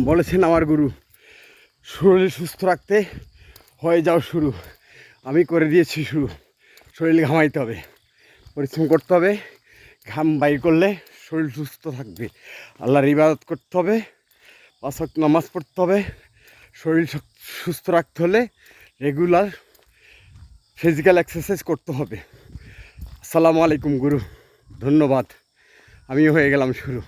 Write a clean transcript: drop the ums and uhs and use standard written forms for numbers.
বলেছেন আমার গুরু, শরীর সুস্থ রাখতে হয়ে যাও শুরু। আমি করে দিয়েছি শুরু। শরীর ঘামাইতে হবে, পরিশ্রম করতে হবে। ঘাম বাইর করলে শরীর সুস্থ থাকবে। আল্লাহর ইবাদত করতে হবে, 5 ওয়াক্ত নামাজ পড়তে হবে। শরীর সুস্থ রাখতে হলে রেগুলার ফিজিক্যাল এক্সারসাইজ করতে হবে। আসসালামু আলাইকুম গুরু, ধন্যবাদ। আমিও হয়ে গেলাম শুরু।